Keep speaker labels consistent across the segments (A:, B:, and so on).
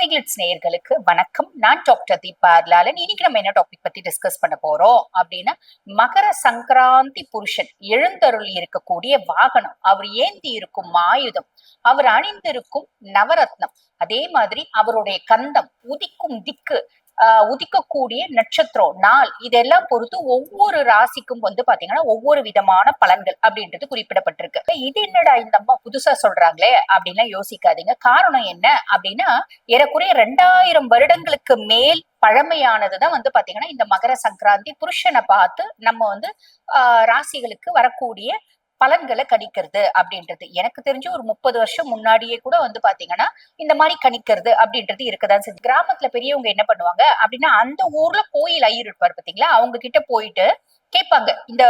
A: மைக்லிட்ஸ் நேயர்களுக்கு வணக்கம். நான் டாக்டர் தீபார்லாலன். இன்னைக்கு நம்ம என்ன டாபிக் பத்தி டிஸ்கஸ் பண்ண போறோம் அப்படின்னா, மகர சங்கராந்தி புருஷன் எழுந்தருள் இருக்கக்கூடிய வாகனம், அவர் ஏந்தி இருக்கும் ஆயுதம், அவர் அணிந்திருக்கும் நவரத்னம், அதே மாதிரி அவருடைய கந்தம், உதிக்கும் திக்கு, உதிக்கக்கூடிய நட்சத்திரம், நாள், இதெல்லாம் பொறுத்து ஒவ்வொரு ராசிக்கும் பாத்தீங்கன்னா ஒவ்வொரு விதமான பலன்கள் அப்படின்றது குறிப்பிடப்பட்டிருக்கு. இது என்னடா இந்த அம்மா புதுசா சொல்றாங்களே அப்படின்னா யோசிக்காதீங்க. காரணம் என்ன அப்படின்னா, ஏறக்குறைய 2000 வருடங்களுக்கு மேல் பழமையானதுதான் பாத்தீங்கன்னா இந்த மகர சங்கராந்தி புருஷனை பார்த்து நம்ம ராசிகளுக்கு வரக்கூடிய பலன்களை கணிக்கிறது அப்படின்றது. எனக்கு தெரிஞ்சு ஒரு 30 வருஷம் முன்னாடியே கூட பாத்தீங்கன்னா இந்த மாதிரி கணிக்கிறது அப்படின்றது இருக்கதான் செஞ்சு. கிராமத்துல பெரியவங்க என்ன பண்ணுவாங்க அப்படின்னா, அந்த ஊர்ல கோயில் ஐயர் இருப்பார் பாத்தீங்களா, அவங்க கிட்ட போயிட்டு கேட்பாங்க, இந்த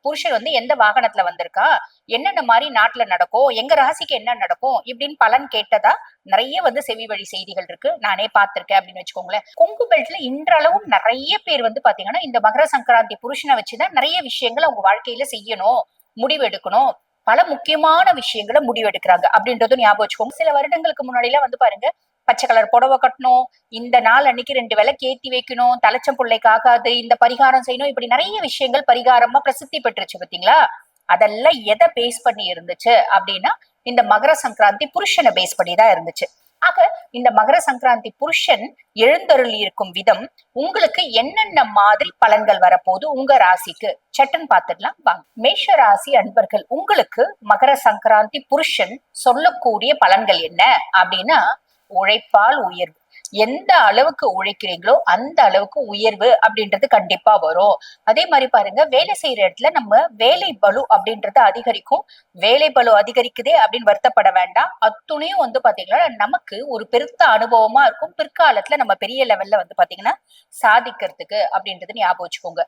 A: புருஷன் எந்த வாகனத்துல வந்திருக்கா, என்னென்ன மாதிரி நாட்டுல நடக்கும், எங்க ராசிக்கு என்ன நடக்கும் இப்படின்னு பலன் கேட்டதா நிறைய செவி வழி செய்திகள் இருக்கு. நானே பார்த்திருக்கேன் அப்படின்னு வச்சுக்கோங்களேன். கொங்கு பெல்ட்ல இன்றளவும் நிறைய பேர் பாத்தீங்கன்னா இந்த மகர சங்கராந்தி புருஷனை வச்சுதான் நிறைய விஷயங்கள் அவங்க வாழ்க்கையில செய்யணும், முடிவெடுக்கணும், பல முக்கியமான விஷயங்களை முடிவெடுக்கிறாங்க அப்படின்றதும் ஞாபகம் வச்சுக்கோங்க. சில வருடங்களுக்கு முன்னாடி எல்லாம் பாருங்க, பச்சை கலர் புடவை கட்டணும், இந்த நாள் அன்னைக்கு 2 விளக்கு ஏத்தி வைக்கணும், தலைச்சம் பிள்ளைக்கு ஆகாது, இந்த பரிகாரம் செய்யணும், இப்படி நிறைய விஷயங்கள் பரிகாரமா பிரசித்தி பெற்றுச்சு பாத்தீங்களா. அதெல்லாம் எதை பேஸ் பண்ணி இருந்துச்சு அப்படின்னா, இந்த மகர சங்கராந்தி புருஷனை பேஸ் பண்ணி தான் இருந்துச்சு. ஆக இந்த மகர சங்கராந்தி புருஷன் எழுந்தருள் இருக்கும் விதம் உங்களுக்கு என்னென்ன மாதிரி பலன்கள் வரப்போது உங்க ராசிக்கு சட்டன் பார்த்துடலாம் வாங்க. மேஷ ராசி அன்பர்கள், உங்களுக்கு மகர சங்கராந்தி புருஷன் சொல்லக்கூடிய பலன்கள் என்ன அப்படின்னா, உழைப்பால் உயர்வு. எந்த அளவுக்கு உழைக்கிறீங்களோ அந்த அளவுக்கு உயர்வு அப்படின்றது கண்டிப்பா வரும். அதே மாதிரி பாருங்க, வேலை செய்யற இடத்துல நம்ம வேலை பளு அப்படின்றது அதிகரிக்கும். வேலை பளு அதிகரிக்குதே அப்படின்னு வருத்தப்பட வேண்டாம். அத்துணையும் பாத்தீங்கன்னா நமக்கு ஒரு பெருத்த அனுபவமா இருக்கும். பிற்காலத்துல நம்ம பெரிய லெவல்ல பாத்தீங்கன்னா சாதிக்கிறதுக்கு அப்படின்றது ஞாபகம் வச்சுக்கோங்க.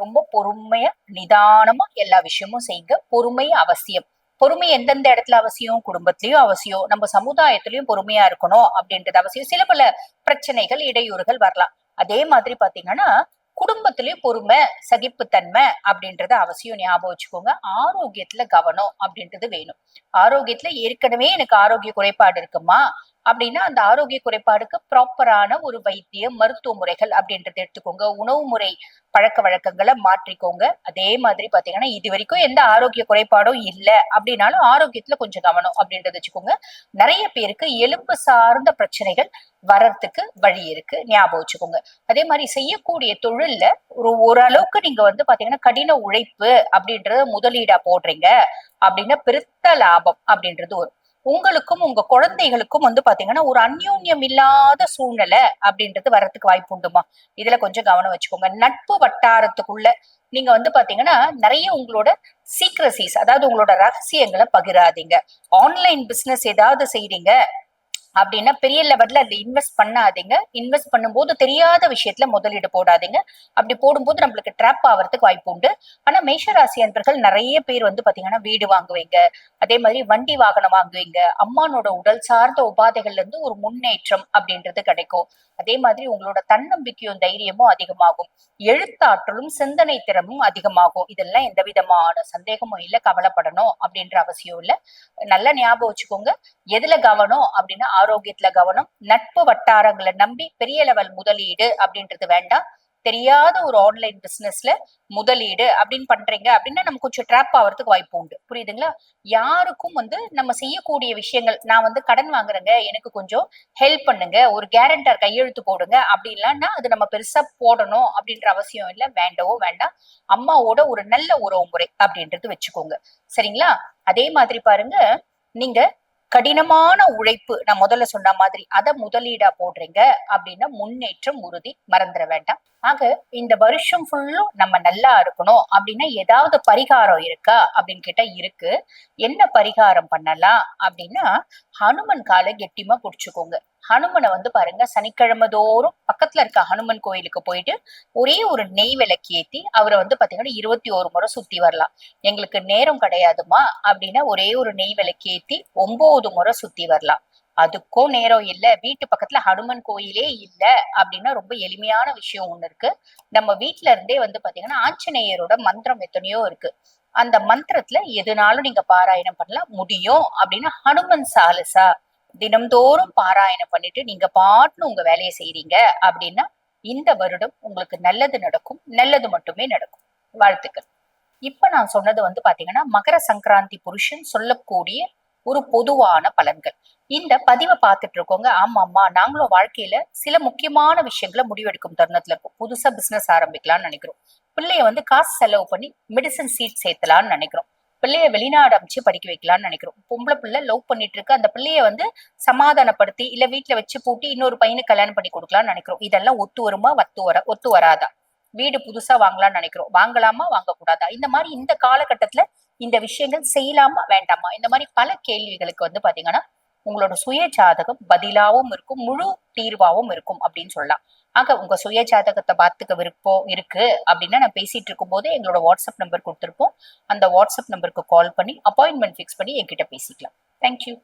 A: ரொம்ப பொறுமையா நிதானமா எல்லா விஷயமும் செய்யுங்க. பொறுமை அவசியம். பொறுமை எந்தெந்த இடத்துல அவசியம், குடும்பத்திலயும் அவசியம், நம்ம சமுதாயத்திலயும் பொறுமையா இருக்கணும் அப்படின்றது அவசியம். சில பல பிரச்சனைகள், இடையூறுகள் வரலாம். அதே மாதிரி பாத்தீங்கன்னா குடும்பத்திலயும் பொறுமை, சகிப்புத்தன்மை அப்படின்றது அவசியம். ஞாபகம் வச்சுக்கோங்க. ஆரோக்கியத்துல கவனம் அப்படின்றது வேணும். ஆரோக்கியத்துல ஏற்கனவே எனக்கு ஆரோக்கிய குறைபாடு இருக்குமா அப்படின்னா, அந்த ஆரோக்கிய குறைபாடுக்கு ப்ராப்பரான ஒரு வைத்தியம், மருத்துவ முறைகள் அப்படின்றத எடுத்துக்கோங்க. உணவு முறை பழக்க வழக்கங்களை மாற்றிக்கோங்க. அதே மாதிரி பாத்தீங்கன்னா இது வரைக்கும் எந்த ஆரோக்கிய குறைபாடும் இல்லை அப்படின்னாலும் ஆரோக்கியத்துல கொஞ்சம் கவனம் அப்படின்றத வச்சுக்கோங்க. நிறைய பேருக்கு எலும்பு சார்ந்த பிரச்சனைகள் வர்றதுக்கு வழி இருக்கு, ஞாபகம் வச்சுக்கோங்க. அதே மாதிரி செய்யக்கூடிய தொழில்ல ஓரளவுக்கு நீங்க பாத்தீங்கன்னா கடின உழைப்பு அப்படின்றத முதலீடா போடுறீங்க அப்படின்னா பெருத்த லாபம் அப்படின்றது வரும். உங்களுக்கும் உங்க குழந்தைகளுக்கும் பாத்தீங்கன்னா ஒரு அந்யோன்யம் இல்லாத சூழ்நிலை அப்படின்றது வர்றதுக்கு வாய்ப்பு உண்டுமா, இதுல கொஞ்சம் கவனம் வச்சுக்கோங்க. நட்பு வட்டாரத்துக்குள்ள நீங்க பாத்தீங்கன்னா நிறைய உங்களோட சீக்ரசிஸ், அதாவது உங்களோட ரகசியங்களை பகிராதீங்க. ஆன்லைன் பிசினஸ் ஏதாவது செய்றீங்க அப்படின்னா பெரிய லெவல்ல அதுல இன்வெஸ்ட் பண்ணாதீங்க. இன்வெஸ்ட் பண்ணும்போது தெரியாத விஷயத்துல முதலீடு போடாதீங்க. அப்படி போடும்போது நம்மளுக்கு ட்ராப் ஆகிறதுக்கு வாய்ப்பு உண்டு. ஆனா மேஷராசி அன்பர்கள் நிறைய பேர் பாத்தீங்கன்னா வீடு வாங்குவீங்க, அதே மாதிரி வண்டி வாகனம் வாங்குவீங்க. அம்மானோட உடல் சார்ந்த உபாதைகள்ல இருந்து ஒரு முன்னேற்றம் அப்படின்றது கிடைக்கும். அதே மாதிரி உங்களோட தன்னம்பிக்கையும் தைரியமும் அதிகமாகும். எழுத்தாற்றலும் சிந்தனை திறமும் அதிகமாகும். இதெல்லாம் எந்த விதமான சந்தேகமும் இல்லை, கவலைப்படணும் அப்படின்ற அவசியம் இல்லை. நல்லா ஞாபகம் வச்சுக்கோங்க. எதுல கவனம் அப்படின்னா ஆரோக்கியத்துல கவனம். நட்பு வட்டாரங்களை நம்பி பெரிய லெவல் முதலீடு அப்படின்றது வேண்டாம். தெரியாத ஒரு ஆன்லைன் பிசினஸ்ல முதலீடு அப்படின்னு பண்றீங்க அப்படின்னா நம்ம கொஞ்சம் ட்ராப் ஆகிறதுக்கு வாய்ப்பு உண்டு. புரியுதுங்களா? யாருக்கும் நம்ம செய்யக்கூடிய விஷயங்கள், நான் கடன் வாங்குறேங்க, எனக்கு கொஞ்சம் ஹெல்ப் பண்ணுங்க, ஒரு கேரண்டர் கையெழுத்து போடுங்க அப்படின்லாம்னா அது நம்ம பெருசா போடணும் அப்படின்ற அவசியம் இல்லை, வேண்டவோ வேண்டாம். அம்மாவோட ஒரு நல்ல உறவு முறை அப்படின்றது வச்சுக்கோங்க. சரிங்களா? அதே மாதிரி பாருங்க, நீங்க கடினமான உழைப்பு, நான் முதல்ல சொன்ன மாதிரி அதை முதலீடா போடுறீங்க அப்படின்னா முன்னேற்றம் உறுதி, மறந்துட வேண்டாம். ஆக இந்த வருஷம் ஃபுல்லும் நம்ம நல்லா இருக்கணும் அப்படின்னா ஏதாவது பரிகாரம் இருக்கா அப்படின்னு கேட்டா இருக்கு. என்ன பரிகாரம் பண்ணலாம் அப்படின்னா, ஹனுமன் காலை கெட்டிமா புடிச்சுக்கோங்க. ஹனுமனை பாருங்க, சனிக்கிழமை தோறும் பக்கத்துல இருக்க ஹனுமன் கோயிலுக்கு போயிட்டு ஒரே ஒரு நெய் விளக்கு ஏத்தி அவரை பாத்தீங்கன்னா 21 முறை சுத்தி வரலாம். எங்களுக்கு நேரம் கிடையாதுமா அப்படின்னா ஒரே ஒரு நெய் விளக்கு ஏத்தி 9 முறை சுத்தி வரலாம். அதுக்கும் நேரம் இல்ல, வீட்டு பக்கத்துல ஹனுமன் கோயிலே இல்ல அப்படின்னா ரொம்ப எளிமையான விஷயம் ஒண்ணு இருக்கு. நம்ம வீட்டுல இருந்தே பாத்தீங்கன்னா ஆஞ்சநேயரோட மந்திரம் எத்தனையோ இருக்கு. அந்த மந்திரத்துல எதுனாலும் நீங்க பாராயணம் பண்ணலாம். முடியும் அப்படின்னா ஹனுமன் சாலிசா தினம்தோறும் பாராயணம் பண்ணிட்டு நீங்க பாட்டுன்னு உங்க வேலையை செய்றீங்க அப்படின்னா இந்த வருடம் உங்களுக்கு நல்லது நடக்கும், நல்லது மட்டுமே நடக்கும். வாழ்த்துக்கள். இப்ப நான் சொன்னது பாத்தீங்கன்னா மகர சங்கராந்தி புருஷன் சொல்லக்கூடிய ஒரு பொதுவான பலன்கள். இந்த பதிவை பார்த்துட்டு இருக்கோங்க. ஆமாம்மா, நாங்களும் வாழ்க்கையில சில முக்கியமான விஷயங்களை முடிவெடுக்கும் தருணத்துல இருக்கும். புதுசா பிசினஸ் ஆரம்பிக்கலாம்னு நினைக்கிறோம். பிள்ளைய காசு செலவு பண்ணி மெடிசன் சீட் சேர்த்தலாம்னு நினைக்கிறோம். பிள்ளைய வெளிநாடு அமைச்சு படிக்க வைக்கலாம்னு நினைக்கிறோம். பொம்பளை பிள்ளை லவ் பண்ணிட்டு இருக்கு, அந்த பிள்ளைய சமாதானப்படுத்தி இல்ல வீட்டுல வச்சு பூட்டி இன்னொரு பையனுக்கு கல்யாணம் பண்ணி கொடுக்கலாம்னு நினைக்கிறோம். இதெல்லாம் ஒத்து வருமா, ஒத்து வராதா? வீடு புதுசா வாங்கலாம்னு நினைக்கிறோம், வாங்கலாமா வாங்கக்கூடாதா? இந்த மாதிரி இந்த காலகட்டத்துல இந்த விஷயங்கள் செய்யலாமா வேண்டாமா? இந்த மாதிரி பல கேள்விகளுக்கு பாத்தீங்கன்னா உங்களோட சுய ஜாதகம் பதிலாவும் இருக்கும், முழு தீர்வாவும் இருக்கும் அப்படின்னு சொல்லலாம். ஆக உங்க சுய ஜாதகத்தை பார்த்துக்க விருப்பம் இருக்கு அப்படின்னா நான் பேசிட்டு இருக்கும் போது எங்களோட வாட்ஸ்அப் நம்பர் கொடுத்திருப்போம். அந்த வாட்ஸ்அப் நம்பருக்கு கால் பண்ணி அப்பாயின்மெண்ட் ஃபிக்ஸ் பண்ணி என்கிட்ட பேசிக்கலாம். தேங்க்யூ.